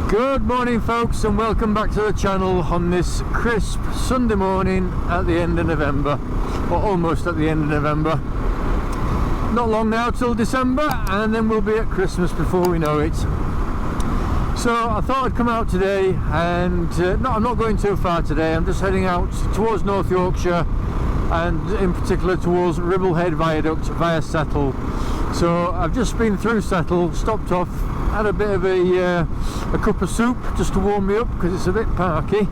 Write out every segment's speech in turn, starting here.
Good morning folks, and welcome back to the channel on this crisp Sunday morning at the end of November, or almost at the end of November. Not long now till December, and then we'll be at Christmas before we know it. So I thought I'd come out today, and no, I'm not going too far today. I'm just heading out towards North Yorkshire, and in particular towards Ribblehead Viaduct via Settle. So I've just been through Settle, stopped off, had a bit of a cup of soup just to warm me up because it's a bit parky,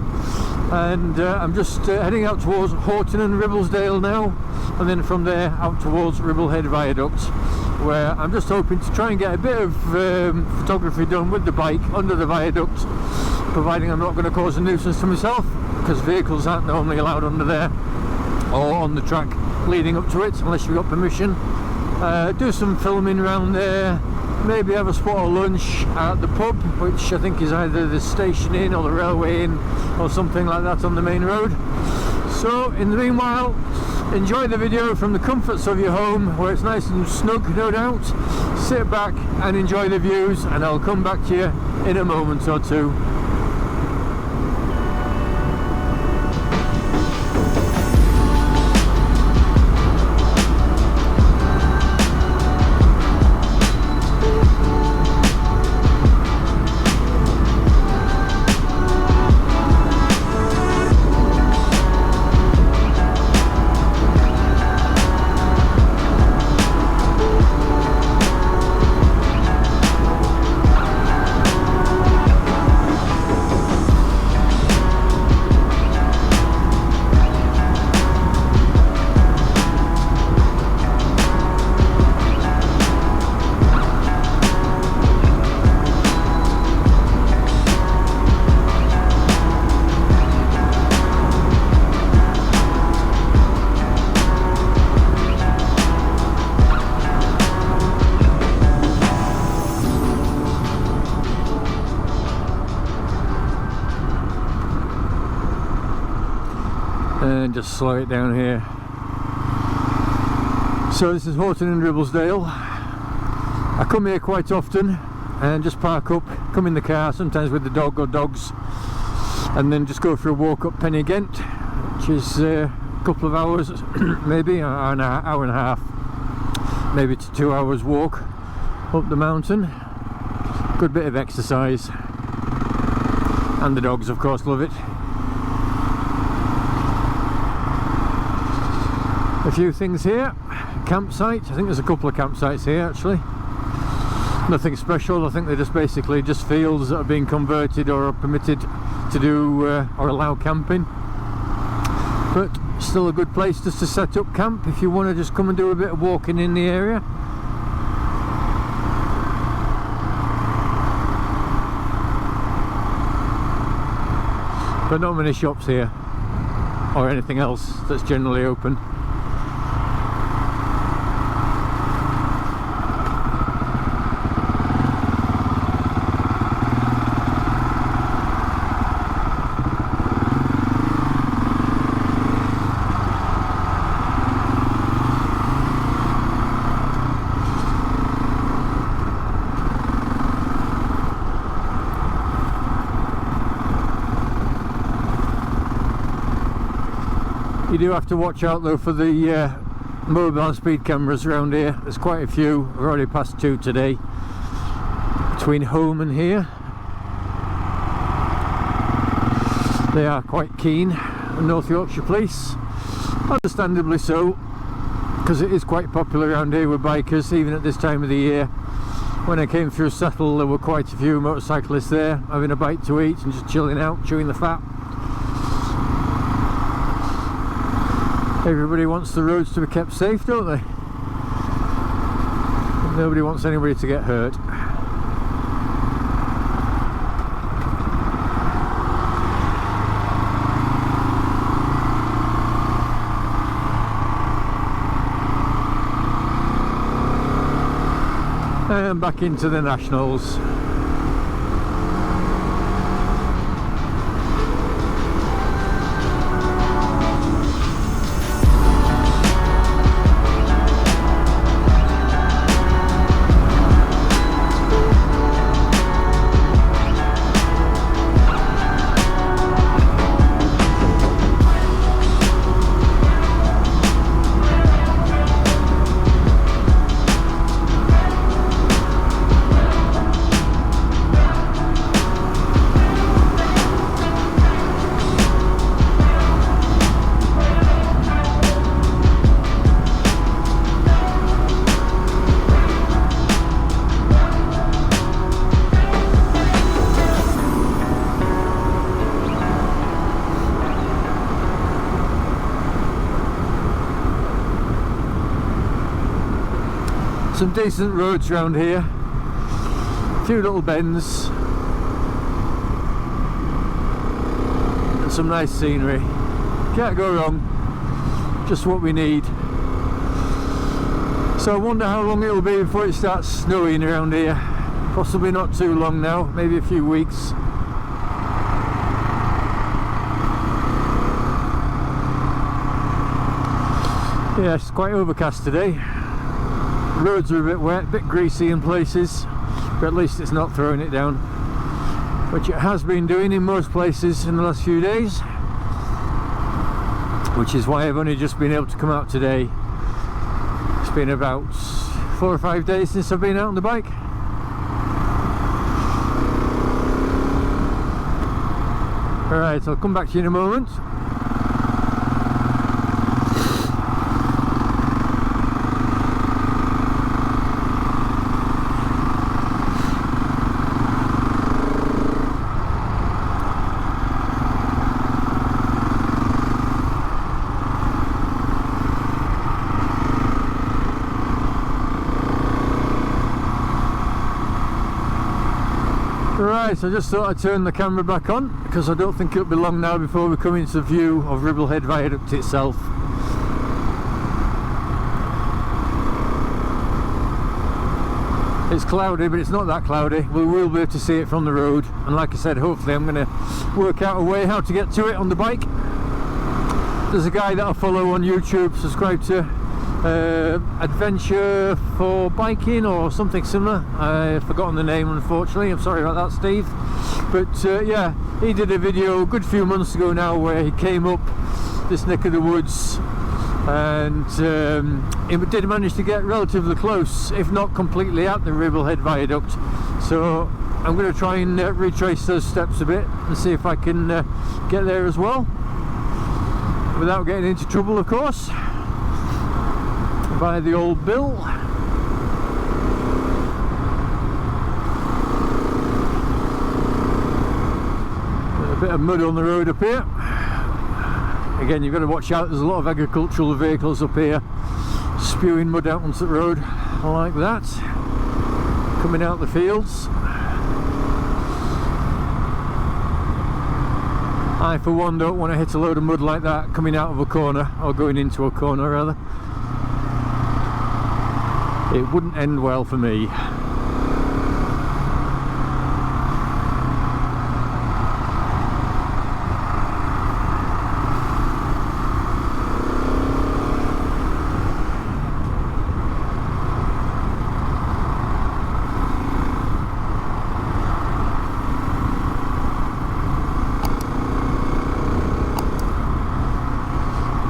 and I'm just heading out towards Horton and Ribblesdale now, and then from there out towards Ribblehead Viaduct, where I'm just hoping to try and get a bit of photography done with the bike under the viaduct, providing I'm not going to cause a nuisance to myself, because vehicles aren't normally allowed under there or on the track leading up to it unless you've got permission. Do some filming around there, maybe have a spot of lunch at the pub, which I think is either the Station Inn or the Railway Inn or something like that on the main road. So in the meanwhile, enjoy the video from the comforts of your home, where it's nice and snug, no doubt. Sit back and enjoy the views, and I'll come back to you in a moment or two. And just slow it down here. So this is Horton and Ribblesdale. I come here quite often and just park up, come in the car, sometimes with the dog or dogs, and then just go for a walk up Penny Ghent, which is a couple of hours, maybe an hour and a half, maybe to 2 hours walk up the mountain. Good bit of exercise, and the dogs of course love it. A few things here. Campsite, I think there's a couple of campsites here actually. Nothing special, I think they're just basically just fields that are being converted or are permitted to do or allow camping, but still a good place just to set up camp if you want to just come and do a bit of walking in the area. But not many shops here or anything else that's generally open. You do have to watch out though for the mobile speed cameras around here. There's quite a few. We've already passed 2 today between home and here. They are quite keen, the North Yorkshire Police, understandably so, because it is quite popular around here with bikers even at this time of the year. When I came through Settle there were quite a few motorcyclists there having a bite to eat and just chilling out, chewing the fat. Everybody wants the roads to be kept safe, don't they? Nobody wants anybody to get hurt. And back into the Nationals. Some decent roads around here, a few little bends, and some nice scenery. Can't go wrong, just what we need. So I wonder how long it will be before it starts snowing around here. Possibly not too long now, maybe a few weeks. Yeah, it's quite overcast today. Roads are a bit wet, a bit greasy in places, but at least it's not throwing it down, which it has been doing in most places in the last few days, which is why I've only just been able to come out today. It's been about 4 or 5 days since I've been out on the bike. Alright, I'll come back to you in a moment. Right, so I just thought I'd turn the camera back on because I don't think it'll be long now before we come into view of Ribblehead Viaduct itself. It's cloudy, but it's not that cloudy. We will be able to see it from the road, and like I said, hopefully I'm going to work out a way how to get to it on the bike. There's a guy that I follow on YouTube, subscribe to, Adventure for Biking or something similar. I've forgotten the name, unfortunately. I'm sorry about that, Steve. But yeah, he did a video a good few months ago now where he came up this neck of the woods, and he did manage to get relatively close, if not completely, at the Ribblehead Viaduct. So I'm going to try and retrace those steps a bit and see if I can get there as well, without getting into trouble, of course, by the old bill. A bit of mud on the road up here. Again, you've got to watch out, there's a lot of agricultural vehicles up here spewing mud out onto the road like that, coming out the fields. I for one don't want to hit a load of mud like that coming out of a corner, or going into a corner rather. It wouldn't end well for me.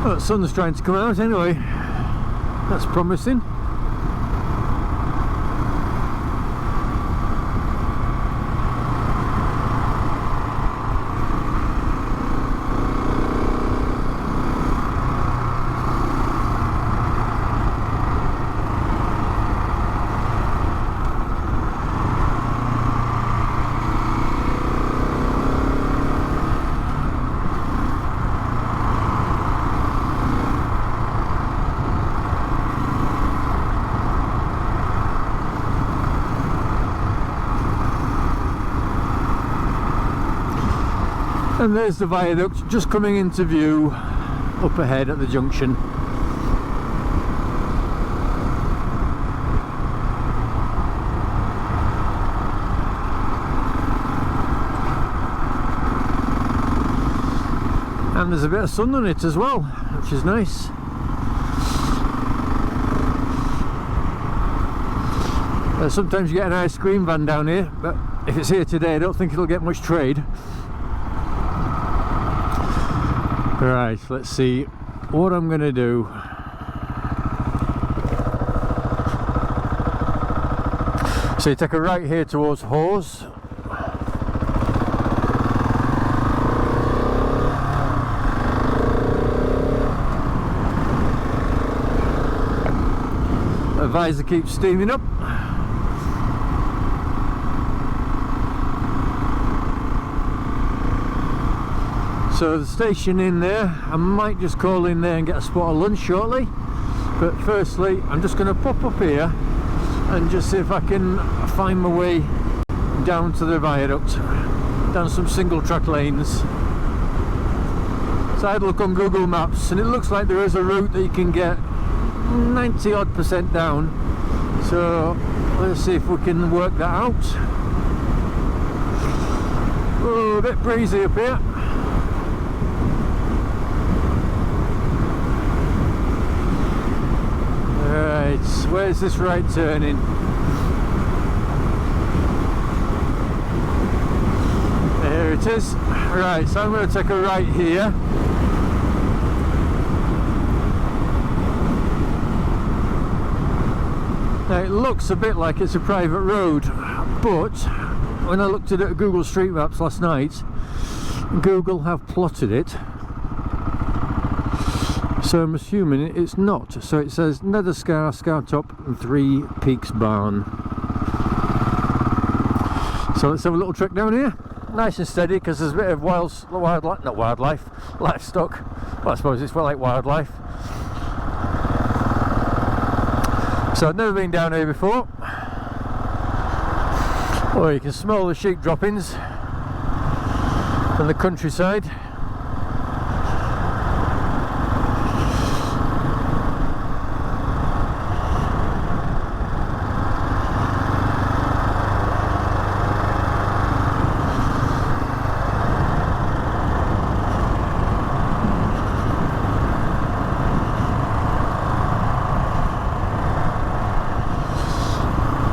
Well, the sun's trying to come out anyway. That's promising. And there's the viaduct just coming into view up ahead at the junction. And there's a bit of sun on it as well, which is nice. Sometimes you get an ice cream van down here, but if it's here today I don't think it'll get much trade. Right, let's see what I'm going to do. So you take a right here towards Hawes. The visor keeps steaming up. So the station in there, I might just call in there and get a spot of lunch shortly. But firstly, I'm just going to pop up here and just see if I can find my way down to the viaduct, down some single track lanes. So I had a look on Google Maps and it looks like there is a route that you can get 90 odd % down. So let's see if we can work that out. Oh, a bit breezy up here. Right, where's this right turning? There it is. Right, so I'm going to take a right here. Now it looks a bit like it's a private road, but when I looked at it at Google Street Maps last night, Google have plotted it, so I'm assuming it's not. So it says Nether Scar, Scartop and Three Peaks Barn. So let's have a little trek down here, nice and steady, because there's a bit of livestock. Well, I suppose it's like wildlife. So I've never been down here before. Oh, you can smell the sheep droppings and the countryside.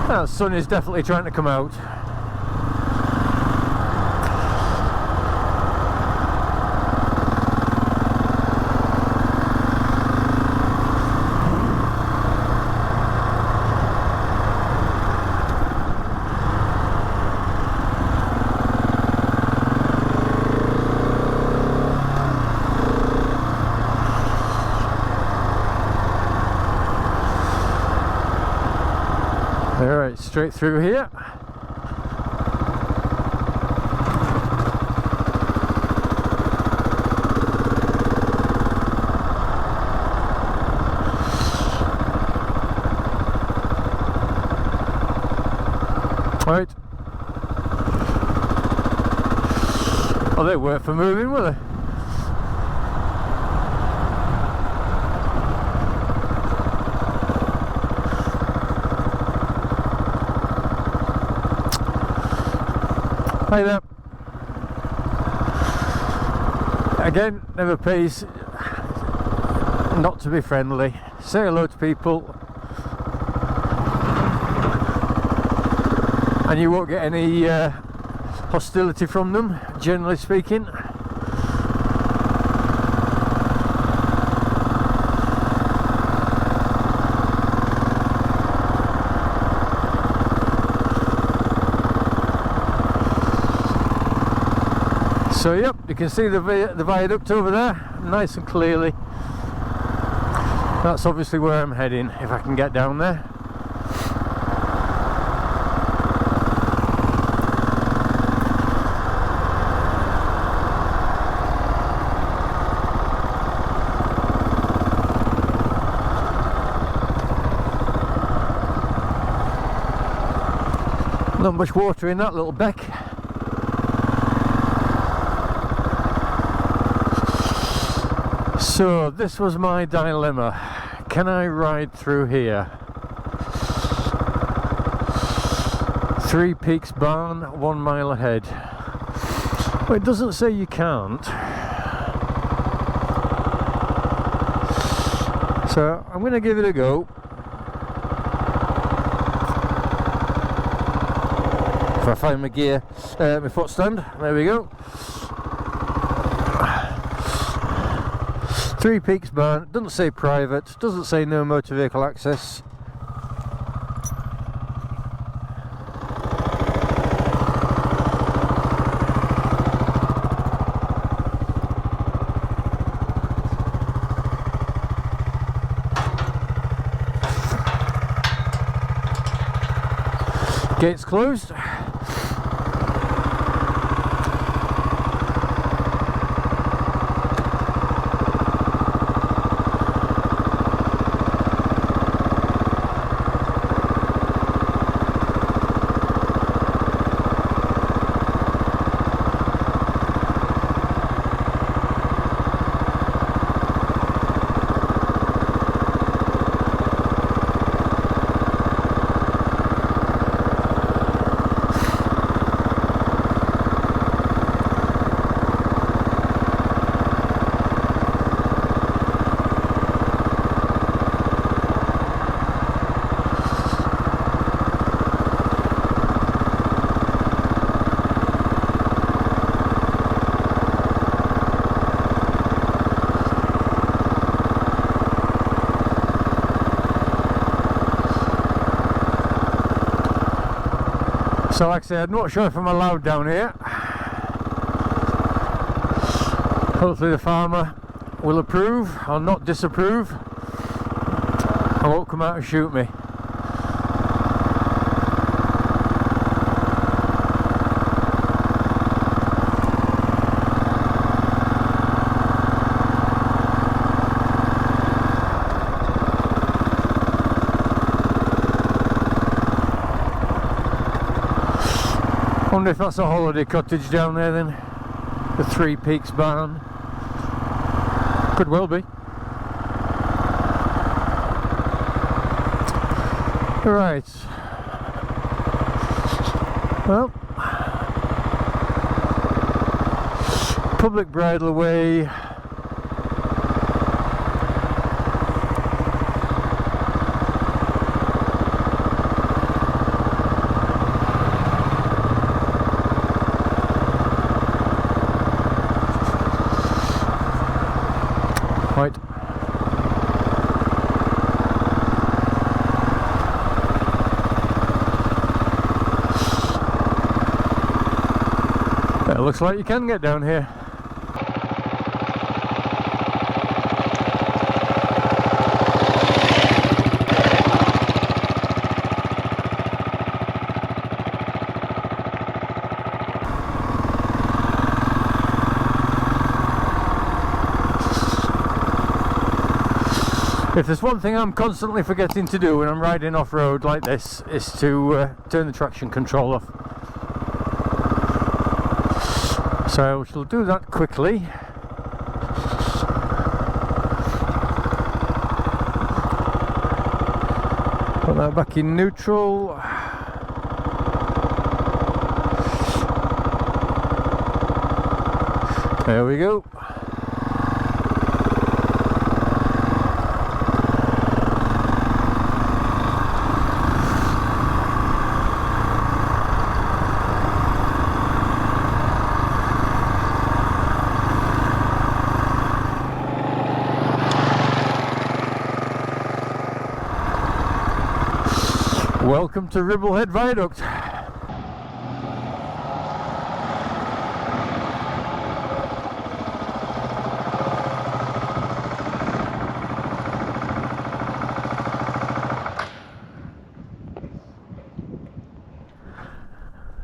That sun is definitely trying to come out. Alright, straight through here. Right. Oh, they weren't for moving, were they? Hi there. Again, never pays not to be friendly. Say hello to people and you won't get any hostility from them, generally speaking. So yep, you can see the viaduct over there, nice and clearly. That's obviously where I'm heading, if I can get down there. Not much water in that little beck. So this was my dilemma. Can I ride through here? Three Peaks Barn, 1 mile ahead. Well, it doesn't say you can't. So I'm going to give it a go. If I find my gear, my foot stand, there we go. Three Peaks Barn, doesn't say private, doesn't say no motor vehicle access. Gates closed. So like I said, I'm not sure if I'm allowed down here. Hopefully the farmer will approve or not disapprove and won't come out and shoot me. Wonder if that's a holiday cottage down there then, the Three Peaks barn. Could well be. Right. Well, public bridle away. Right. It looks like you can get down here. If there's one thing I'm constantly forgetting to do when I'm riding off-road like this, is to turn the traction control off. So we shall do that quickly. Put that back in neutral. There we go. Welcome to Ribblehead Viaduct.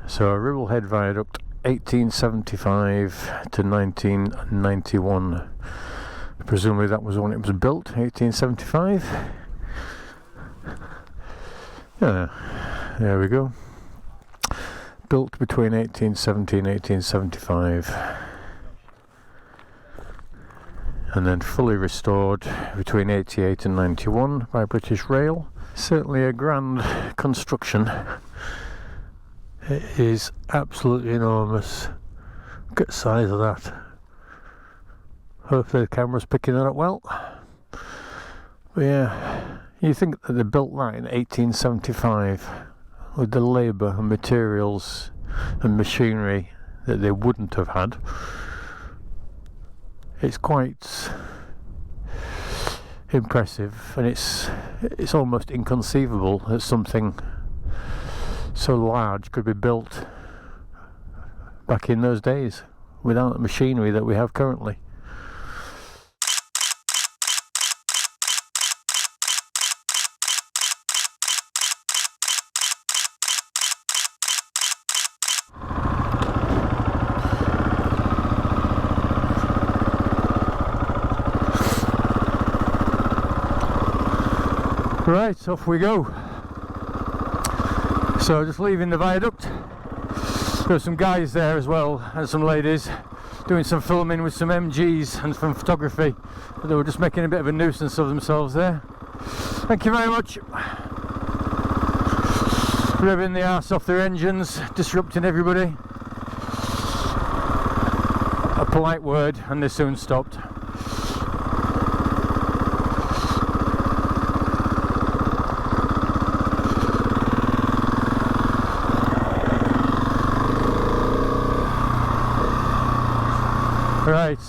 So Ribblehead Viaduct, 1875 to 1991. Presumably that was when it was built, 1875. Yeah, there we go. Built between 1870 and 1875, and then fully restored between 88 and 91 by British Rail. Certainly a grand construction. It is absolutely enormous. Look at the size of that. Hopefully the camera's picking it up well. But yeah, you think that they built that in 1875 with the labour and materials and machinery that they wouldn't have had. It's quite impressive, and it's almost inconceivable that something so large could be built back in those days without the machinery that we have currently. Right, off we go. So just leaving the viaduct. There's some guys there as well, and some ladies doing some filming with some MGs and some photography. They were just making a bit of a nuisance of themselves there. Thank you very much. Revving the arse off their engines, disrupting everybody. A polite word and they soon stopped. Right,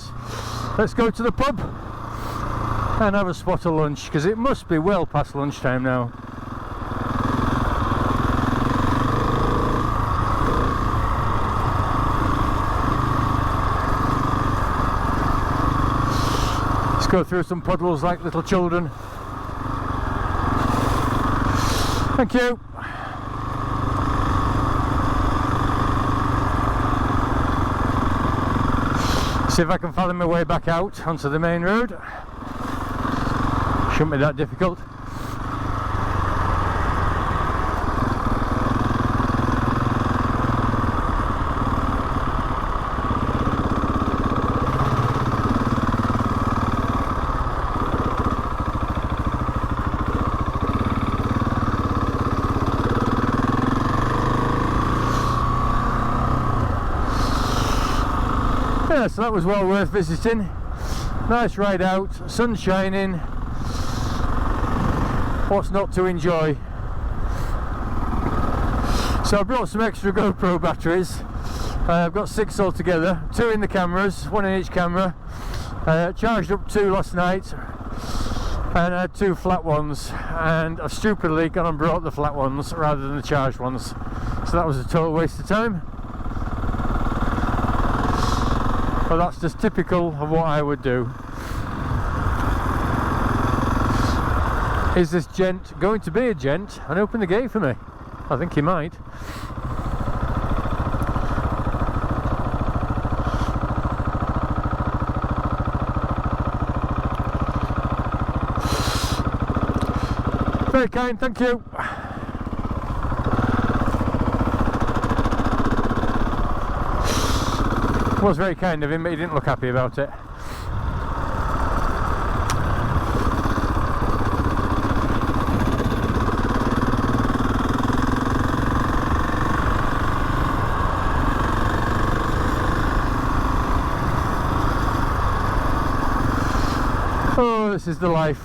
let's go to the pub and have a spot of lunch, because it must be well past lunchtime now. go through some puddles like little children. Thank you. See if I can follow my way back out onto the main road. Shouldn't be that difficult. Yeah, so that was well worth visiting. Nice ride out, sun shining. What's not to enjoy? So I brought some extra GoPro batteries. I've got 6 altogether, 2 in the cameras, 1 in each camera. Charged up 2 last night, and I had 2 flat ones, and I've stupidly gone and brought the flat ones rather than the charged ones. So that was a total waste of time. But that's just typical of what I would do. Is this gent going to be a gent and open the gate for me? I think he might. Very kind, thank you. Was very kind of him, but he didn't look happy about it. Oh, this is the life.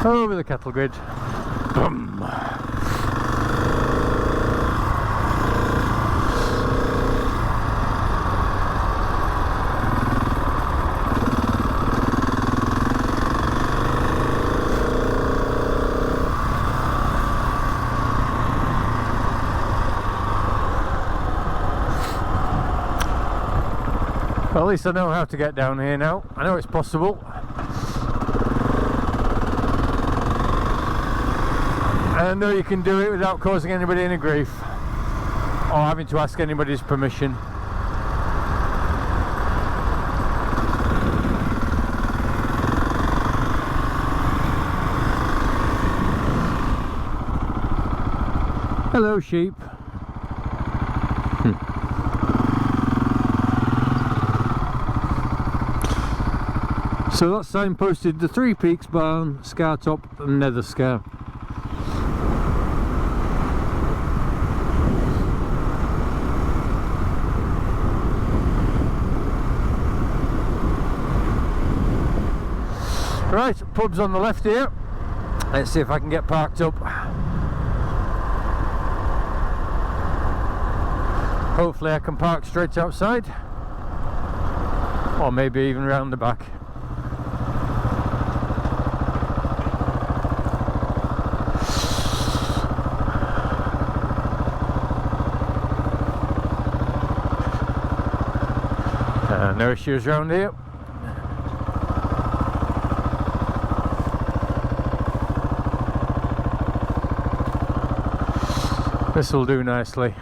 Over the cattle grid. Boom. Well, at least I know how to get down here now. I know it's possible. And I know you can do it without causing anybody any grief or having to ask anybody's permission. Hello, sheep. So that's signposted the Three Peaks Barn, Scartop and Nether Scar. Right, pub's on the left here. Let's see if I can get parked up. Hopefully I can park straight outside, or maybe even round the back. No issues around here. This will do nicely.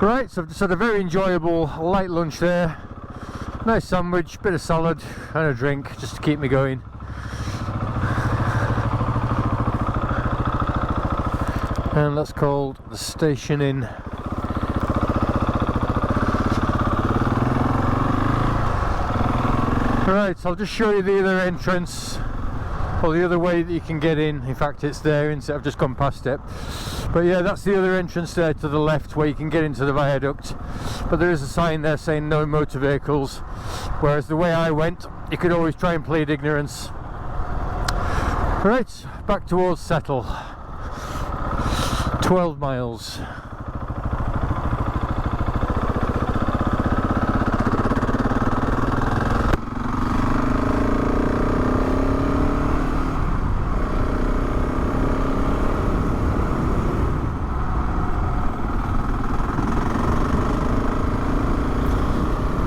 Right, so I've just had a very enjoyable light lunch there. Nice sandwich, bit of salad and a drink just to keep me going. And that's called the Station Inn. Right, so I'll just show you the other entrance or the other way that you can get in fact it's there instead, I've just gone past it. But yeah, that's the other entrance there to the left where you can get into the viaduct, but there is a sign there saying no motor vehicles, whereas the way I went, you could always try and plead ignorance. Right, back towards Settle. 12 miles.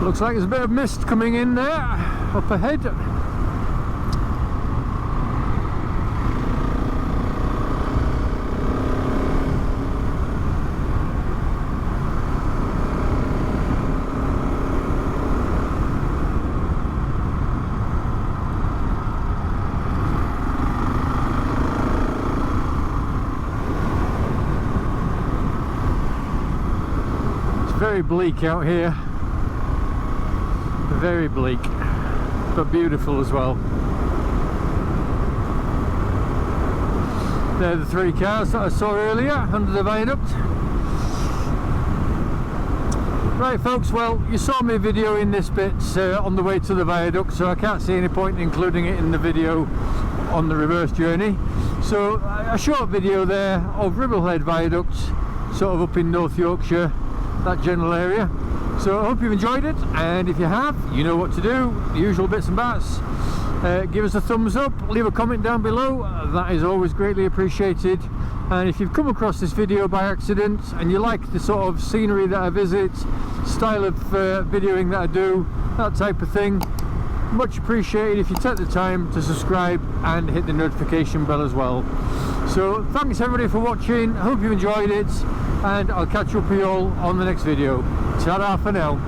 Looks like there's a bit of mist coming in there up ahead. It's very bleak out here. Very bleak, but beautiful as well. They're the 3 cars that I saw earlier under the viaduct. Right folks, well, you saw me videoing this bit on the way to the viaduct, so I can't see any point in including it in the video on the reverse journey. So a short video there of Ribblehead Viaduct, sort of up in North Yorkshire, that general area. So I hope you've enjoyed it, and if you have, you know what to do, the usual bits and bats. Give us a thumbs up, leave a comment down below, that is always greatly appreciated. And if you've come across this video by accident and you like the sort of scenery that I visit, style of videoing that I do, that type of thing, much appreciated if you take the time to subscribe and hit the notification bell as well. So thanks everybody for watching, I hope you enjoyed it, and I'll catch up with you all on the next video. Ta-da for now.